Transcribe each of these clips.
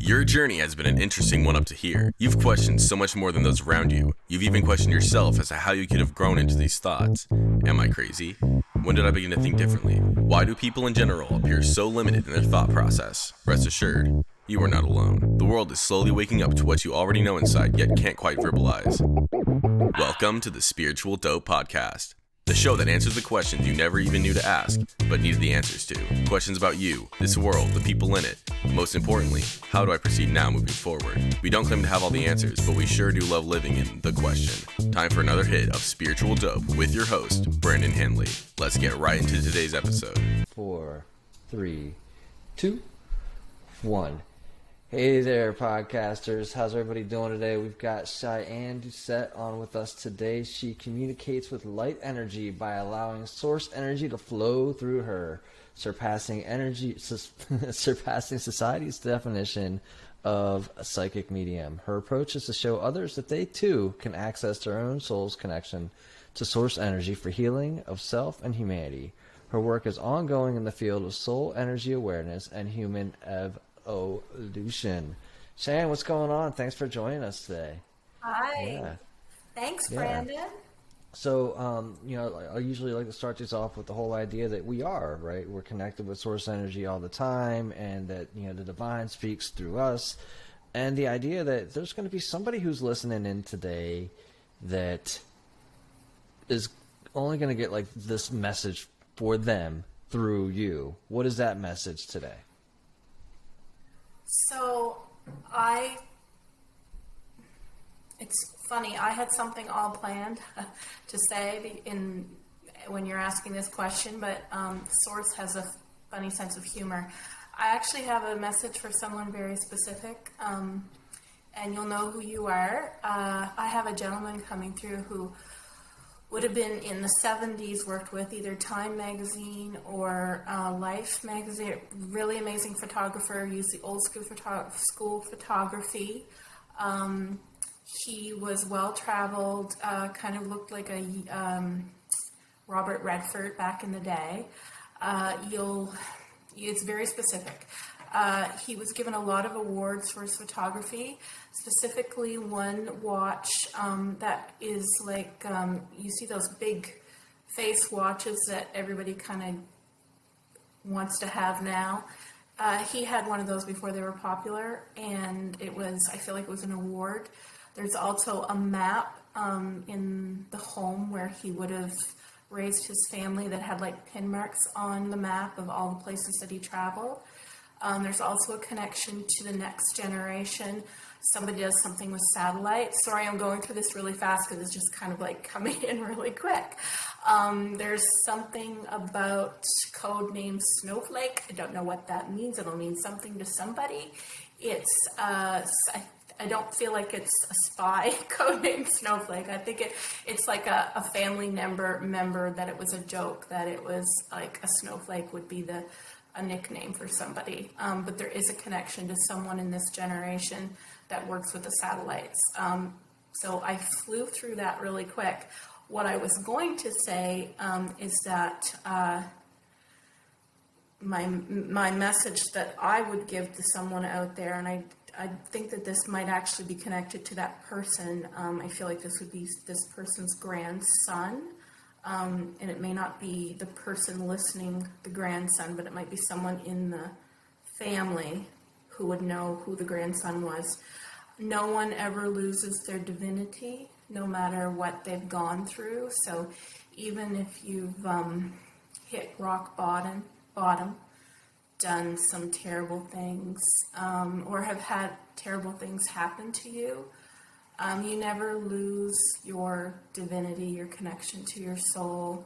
Your journey has been an interesting one up to here. You've questioned so much more than those around you. You've even questioned yourself as to how you could have grown into these thoughts. Am I crazy? When did I begin to think differently? Why do people in general appear so limited in their thought process? Rest assured, you are not alone. The world is slowly waking up to what you already know inside, yet can't quite verbalize. Welcome to the Spiritual Dope Podcast, the show that answers the questions you never even knew to ask, but needed the answers to. Questions about you, this world, the people in it. Most importantly, how do I proceed now moving forward? We don't claim to have all the answers, but we sure do love living in the question. Time for another hit of Spiritual Dope with your host, Brandon Henley. Let's get right into today's episode. 4, 3, 2, 1. Hey there, podcasters. How's everybody doing today? We've got Shianne Doucette on with us today. She communicates with light energy by allowing source energy to flow through her, surpassing society's definition of a psychic medium. Her approach is to show others that they too can access their own soul's connection to source energy for healing of self and humanity. Her work is ongoing in the field of soul energy awareness and human evolution. Shianne, what's going on? Thanks for joining us today. Hi. Yeah. Thanks, Brandon. So, I usually like to start this off with the whole idea that we are, right? We're connected with source energy all the time, and that, the divine speaks through us. And the idea that there's going to be somebody who's listening in today that is only going to get like this message for them through you. What is that message today? So, it's funny, I had something all planned to say when you're asking this question, but Source has a funny sense of humor. I actually have a message for someone very specific, and you'll know who you are. I have a gentleman coming through who would have been in the 70s, worked with either Time magazine or Life magazine. Really amazing photographer, used the old school photography. He was well-traveled, kind of looked like a Robert Redford back in the day. It's very specific. He was given a lot of awards for his photography, specifically one watch that is like, you see those big face watches that everybody kind of wants to have now. He had one of those before they were popular, and I feel like it was an award. There's also a map in the home where he would have raised his family that had like pin marks on the map of all the places that he traveled. There's also a connection to the next generation. Somebody does something with satellite. Sorry, I'm going through this really fast because it's just kind of like coming in really quick. There's something about code name Snowflake. I don't know what that means. It'll mean something to somebody. I don't feel like it's a spy code named Snowflake. I think it's like a family member that it was a joke, that it was like a snowflake would be a nickname for somebody. But there is a connection to someone in this generation that works with the satellites. So I flew through that really quick. What I was going to say is that my message that I would give to someone out there, and I think that this might actually be connected to that person. I feel like this would be this person's grandson. And it may not be the person listening, the grandson, but it might be someone in the family who would know who the grandson was. No one ever loses their divinity, no matter what they've gone through. So even if you've hit rock bottom, done some terrible things, or have had terrible things happen to you, you never lose your divinity, your connection to your soul,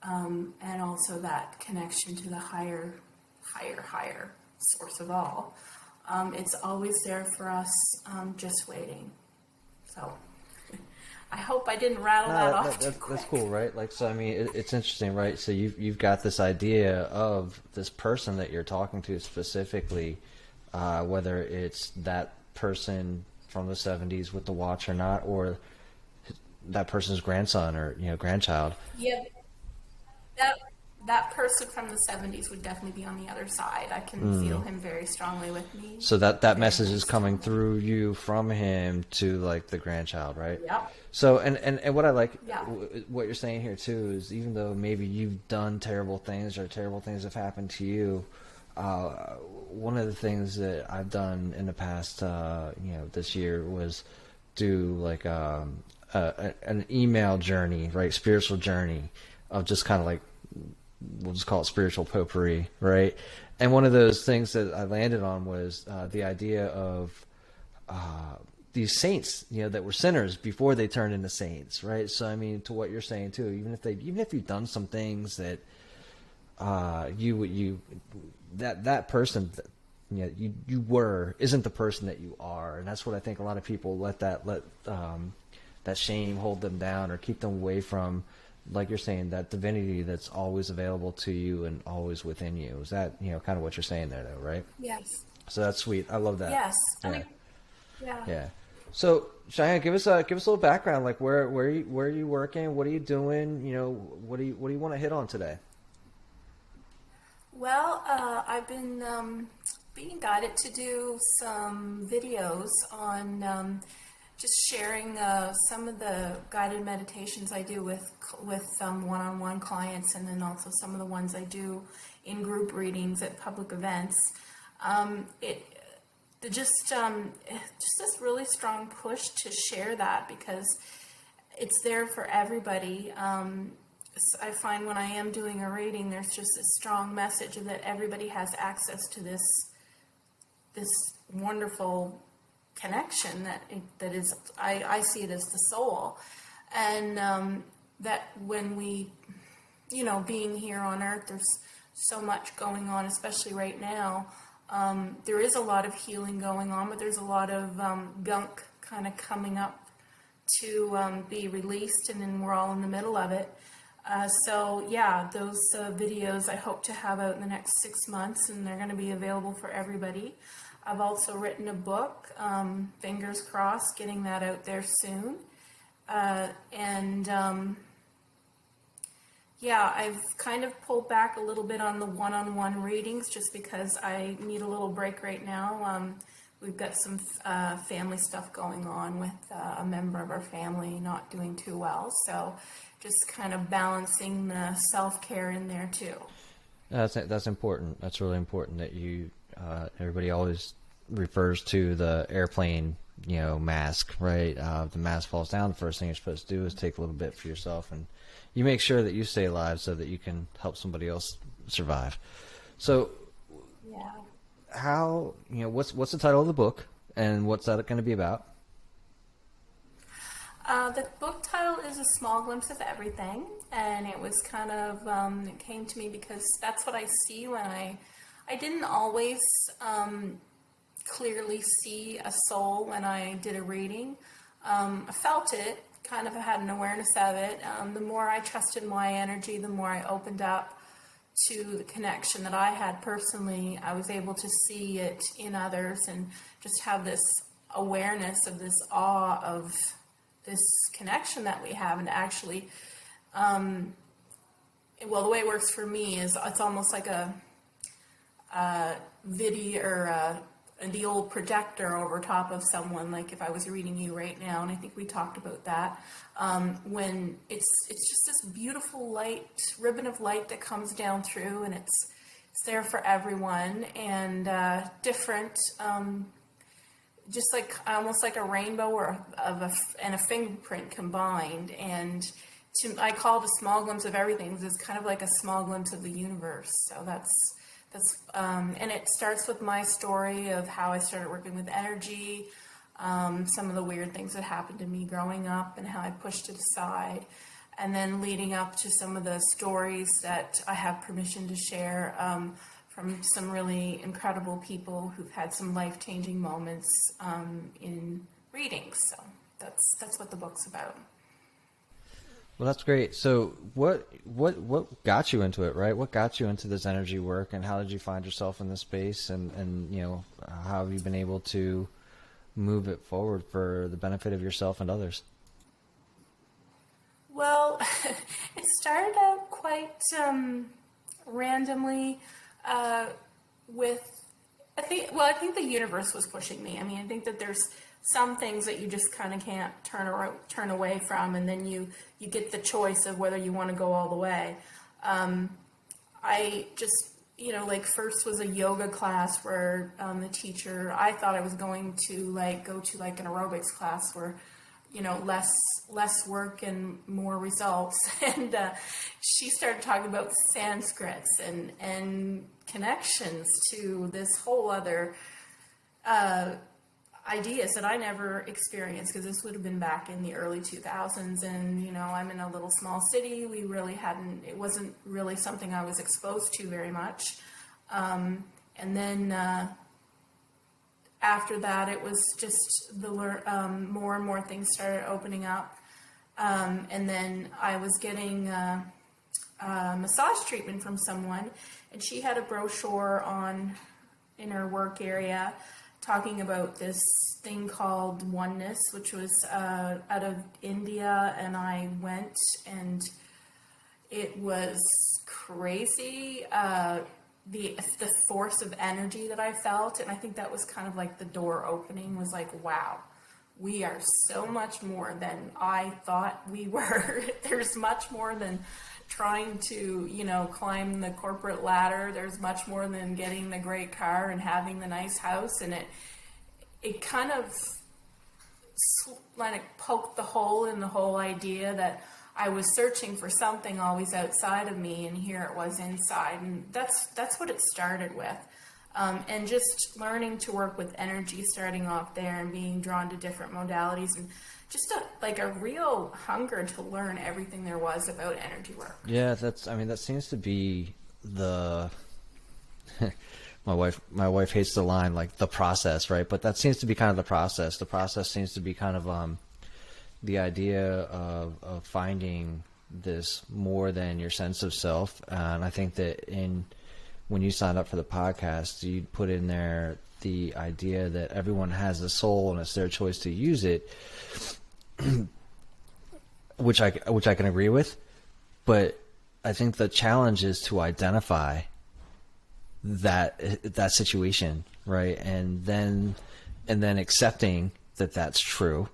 and also that connection to the higher source of all. It's always there for us, just waiting. So I hope I didn't rattle that off too quick. That's cool, right? Like, so I mean, it's interesting, right? So you've got this idea of this person that you're talking to specifically, whether it's that person from the 70s with the watch or not, or that person's grandson or grandchild. Yeah, that person from the 70s would definitely be on the other side. I can feel him very strongly with me. So that Very, message very is coming strongly. through you from him to like the grandchild, right? Yep. So and what I like, Yeah. what you're saying here too is even though maybe you've done terrible things or terrible things have happened to you, one of the things that I've done in the past, this year was do like an email journey, right? Spiritual journey of just kind of like, we'll just call it spiritual potpourri, right? And one of those things that I landed on was the idea of these saints, that were sinners before they turned into saints, right? So I mean, to what you're saying too, even if you've done some things that that person you were isn't the person that you are, and that's what I think a lot of people let that shame hold them down or keep them away from, like you're saying, that divinity that's always available to you and always within you. Is that kind of what you're saying there, though, right? Yes. So that's sweet. I love that. Yes. Yeah. Yeah. Yeah. So Shianne, give us a little background. Like where are you working? What are you doing? What do you want to hit on today? Well, I've been being guided to do some videos on just sharing some of the guided meditations I do with one-on-one clients, and then also some of the ones I do in group readings at public events. Just this really strong push to share that because it's there for everybody. I find when I am doing a reading, there's just a strong message that everybody has access to this wonderful connection that is, I see it as the soul, and that when we, being here on Earth, there's so much going on, especially right now. There is a lot of healing going on, but there's a lot of gunk kind of coming up to be released, and then we're all in the middle of it. So yeah, those videos I hope to have out in the next 6 months, and they're going to be available for everybody. I've also written a book, fingers crossed, getting that out there soon. Yeah, I've kind of pulled back a little bit on the one-on-one readings just because I need a little break right now. We've got some family stuff going on with a member of our family not doing too well. So just kind of balancing the self-care in there too. That's important. That's really important that you. Everybody always refers to the airplane, mask, right? The mask falls down. The first thing you're supposed to do is take a little bit for yourself, and you make sure that you stay alive so that you can help somebody else survive. So, Yeah. how what's the title of the book, and what's that going to be about? The book title is A Small Glimpse of Everything, and it was kind of, it came to me because that's what I see when I didn't always clearly see a soul when I did a reading. I felt it, kind of had an awareness of it. The more I trusted my energy, the more I opened up to the connection that I had personally. I was able to see it in others and just have this awareness of this awe of this connection that we have. And actually, well, the way it works for me is it's almost like a video or the old projector over top of someone, like if I was reading you right now, and I think we talked about that, when it's just this beautiful light, ribbon of light that comes down through, and it's there for everyone, and different, just like almost like a rainbow or and a fingerprint combined, and I call it a small glimpse of everything. It's kind of like a small glimpse of the universe. So that's and it starts with my story of how I started working with energy, some of the weird things that happened to me growing up and how I pushed it aside, and then leading up to some of the stories that I have permission to share from some really incredible people who've had some life-changing moments in readings. So that's what the book's about. Well, that's great. So what got you into it, right? What got you into this energy work, and how did you find yourself in this space, and how have you been able to move it forward for the benefit of yourself and others? Well, it started out quite randomly with, I think the universe was pushing me. I mean, I think that there's some things that you just kind of can't turn away from, and then you get the choice of whether you want to go all the way. I just, like first was a yoga class where the teacher, I thought I was going to like go to like an aerobics class where, less work and more results. And she started talking about Sanskrits and connections to this whole other ideas that I never experienced, because this would have been back in the early 2000s, and I'm in a little small city. It wasn't really something I was exposed to very much. And then after that, it was just more and more things started opening up. And then I was getting massage treatment from someone, and she had a brochure in her work area talking about this thing called oneness, which was out of India, and I went, and it was crazy. The force of energy that I felt, and I think that was kind of like the door opening, was like, wow, we are so much more than I thought we were. There's much more than trying to, climb the corporate ladder. There's much more than getting the great car and having the nice house. And it kind of like poked the hole in the whole idea that I was searching for something always outside of me, and here it was inside. And that's what it started with. And just learning to work with energy, starting off there, and being drawn to different modalities, and just a real hunger to learn everything there was about energy work. Yeah, that seems to be the my wife hates the line like the process, right? But that seems to be kind of the process. The process seems to be kind of the idea of finding this more than your sense of self. And I think that when you signed up for the podcast, you put in there the idea that everyone has a soul and it's their choice to use it, which I can agree with. But I think the challenge is to identify that situation, right? And then accepting that that's true,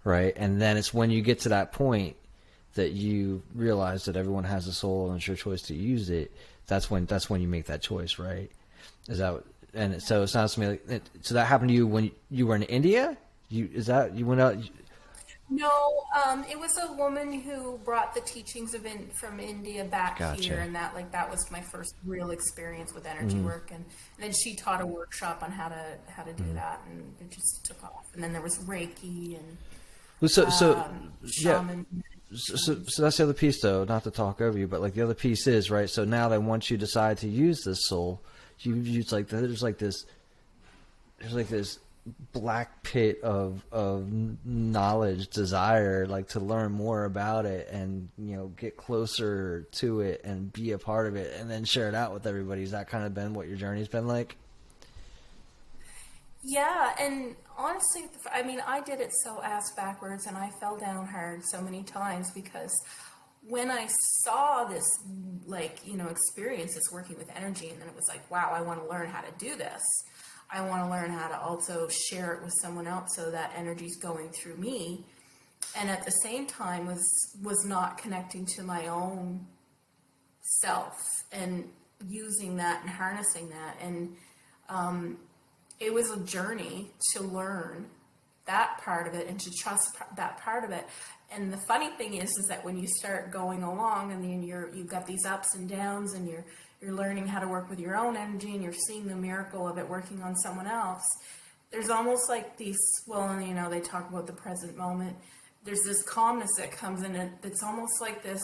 right? And then it's when you get to that point that you realize that everyone has a soul and it's your choice to use it. That's when you make that choice, right? And so it sounds to me like, so that happened to you when you were in India? You went out? No, it was a woman who brought the teachings from India back Gotcha. here, and that was my first real experience with energy work. And then she taught a workshop on how to do that, and it just took off. And then there was Reiki and shaman. So that's the other piece, though. Not to talk over you, but like the other piece is, right. So now that once you decide to use this soul, there's like this black pit of knowledge, desire, like to learn more about it and get closer to it and be a part of it and then share it out with everybody. Has that kind of been what your journey's been like? Yeah, and honestly, I mean, I did it so ass backwards, and I fell down hard so many times, because when I saw this, experience, this working with energy, and then it was like, wow, I want to learn how to do this. I want to learn how to also share it with someone else so that energy's going through me. And at the same time was not connecting to my own self and using that and harnessing that. And it was a journey to learn that part of it and to trust that part of it. And the funny thing is that when you start going along and then you've got these ups and downs, and you're learning how to work with your own energy, and you're seeing the miracle of it working on someone else, there's almost like these, they talk about the present moment. There's this calmness that comes in, and it's almost like this,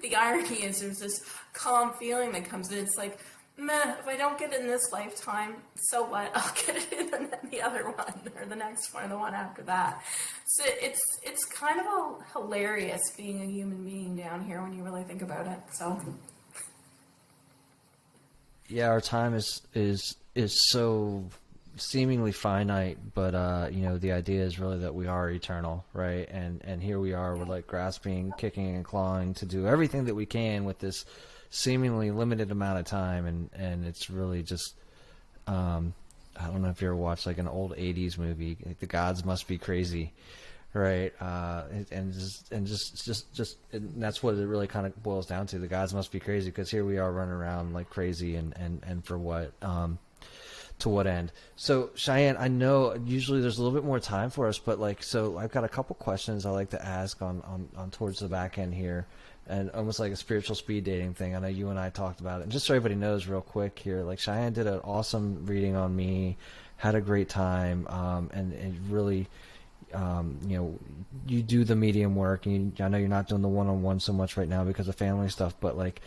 the irony is there's this calm feeling that comes in. It's like, meh, if I don't get it in this lifetime, so what? I'll get it in the other one, or the next one, or the one after that. So it's kind of hilarious being a human being down here when you really think about it. So yeah, our time is so seemingly finite, but the idea is really that we are eternal, right? And here we are, we're like grasping, kicking, and clawing to do everything that we can with this seemingly limited amount of time, and it's really just I don't know if you ever watched like an old '80s movie, like The Gods Must Be Crazy, right? And that's what it really kind of boils down to. The gods must be crazy, because here we are running around like crazy, and for what? To what end? So Shianne, I know usually there's a little bit more time for us, but like, so I've got a couple questions I like to ask on towards the back end here, and almost like a spiritual speed dating thing. I know you and I talked about it, and just so everybody knows real quick here, like Shianne did an awesome reading on me, had a great time, and really, you do the medium work, and I know you're not doing the one-on-one so much right now because of family stuff, but like,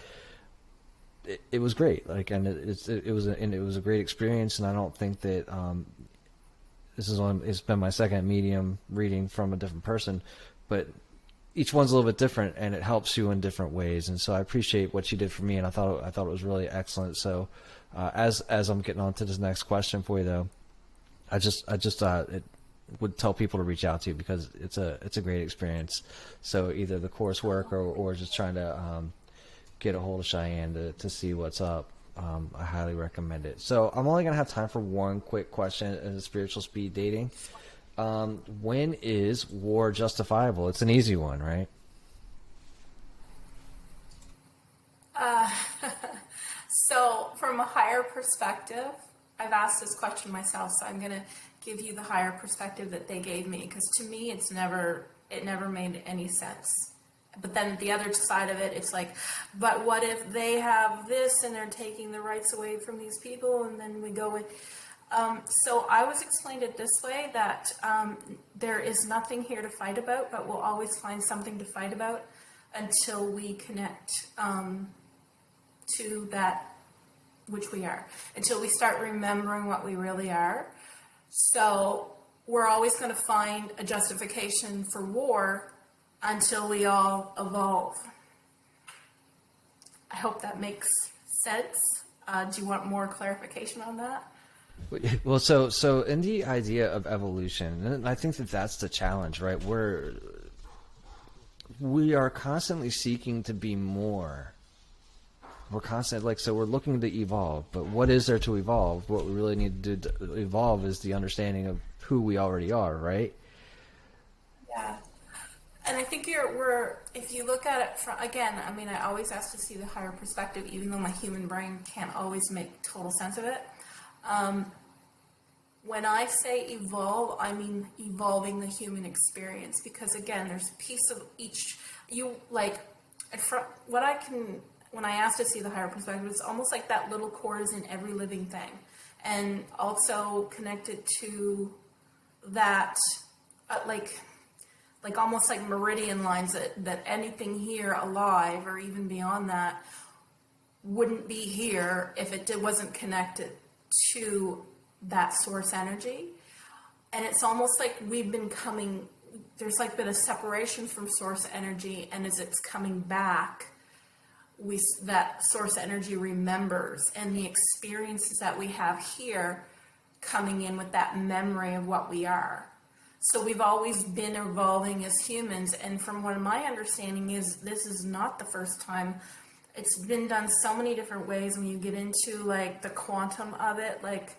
it was great. Like, and it was a great experience, and I don't think that it's been my second medium reading from a different person, but each one's a little bit different, and it helps you in different ways. And so I appreciate what you did for me, and I thought it was really excellent. So as I'm getting on to this next question for you, though, I just it would tell people to reach out to you, because it's a great experience. So either the coursework or just trying to get a hold of Shianne to see what's up. I highly recommend it. So I'm only gonna have time for one quick question in spiritual speed dating. When is war justifiable? It's an easy one, right? So from a higher perspective, I've asked this question myself, so I'm going to give you the higher perspective that they gave me, because to me it never made any sense. But then the other side of it, it's like, but what if they have this and they're taking the rights away from these people, and then we go with... So I was explained it this way, that there is nothing here to fight about, but we'll always find something to fight about until we connect to that which we are, until we start remembering what we really are. So we're always going to find a justification for war until we all evolve. I hope that makes sense. Do you want more clarification on that? Well, so in the idea of evolution, and I think that that's the challenge, right? We are constantly seeking to be more. We're constantly, so we're looking to evolve, but what is there to evolve? What we really need to do to evolve is the understanding of who we already are, right? Yeah. And I think if you look at it from, again, I mean, I always ask to see the higher perspective, even though my human brain can't always make total sense of it. When I say evolve, I mean evolving the human experience, because again, there's a piece of each, when I ask to see the higher perspective, it's almost like that little cord is in every living thing, and also connected to that, like almost like meridian lines that anything here alive, or even beyond that, wouldn't be here if it wasn't connected to that source energy. And it's almost like there's like been a separation from source energy, and as it's coming back, that source energy remembers, and the experiences that we have here coming in with that memory of what we are. So we've always been evolving as humans, and from what my understanding is, this is not the first time. It's been done so many different ways. When you get into like the quantum of it, like,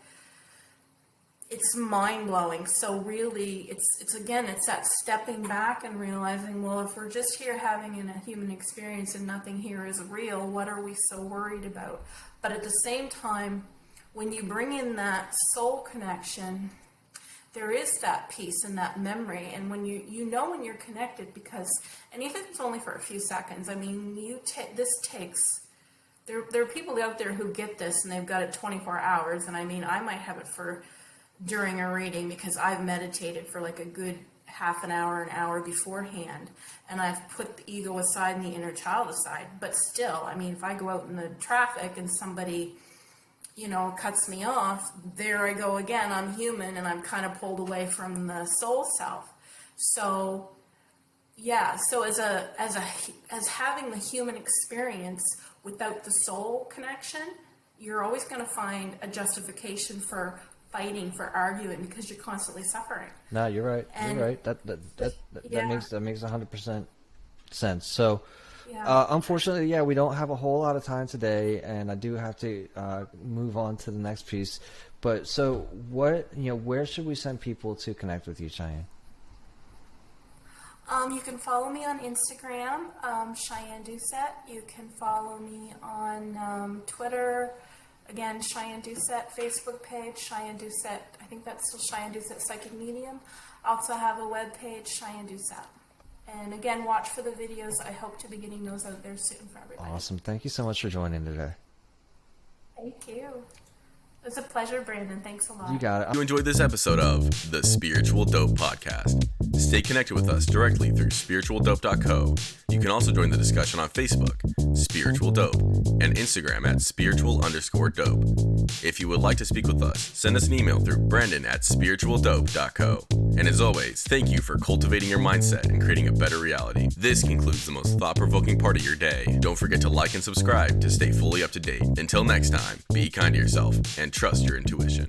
it's mind-blowing. So really, it's that stepping back and realizing, well, if we're just here having a human experience and nothing here is real, what are we so worried about? But at the same time, when you bring in that soul connection, there is that peace and that memory. And when you know when you're connected, because, and even if it's only for a few seconds, I mean, there are people out there who get this and they've got it 24 hours. And I mean, I might have it during a reading, because I've meditated for like a good half an hour beforehand, and I've put the ego aside and the inner child aside. But still, I mean, if I go out in the traffic and somebody, cuts me off, there I go again. I'm human, and I'm kind of pulled away from the soul self. So yeah, so as having the human experience without the soul connection, you're always going to find a justification for fighting, for arguing, because you're constantly suffering. No, you're right. You're right. That makes 100% sense. So, Yeah. Unfortunately, yeah, we don't have a whole lot of time today, and I do have to move on to the next piece. But so, where should we send people to connect with you, Shianne? You can follow me on Instagram, Shianne Doucette. You can follow me on Twitter, again, Shianne Doucette. Facebook page, Shianne Doucette. I think that's still Shianne Doucette Psychic Medium. I also have a web page, Shianne Doucette. And again, watch for the videos. I hope to be getting those out there soon for everybody. Awesome. Thank you so much for joining today. Thank you. It was a pleasure, Brandon. Thanks a lot. You got it. If you enjoyed this episode of the Spiritual Dope Podcast, stay connected with us directly through spiritualdope.co. You can also join the discussion on Facebook, Spiritual Dope, and Instagram at spiritual_dope. If you would like to speak with us, send us an email through brandon@spiritualdope.co. And as always, thank you for cultivating your mindset and creating a better reality. This concludes the most thought-provoking part of your day. Don't forget to like and subscribe to stay fully up to date. Until next time, be kind to yourself and trust your intuition.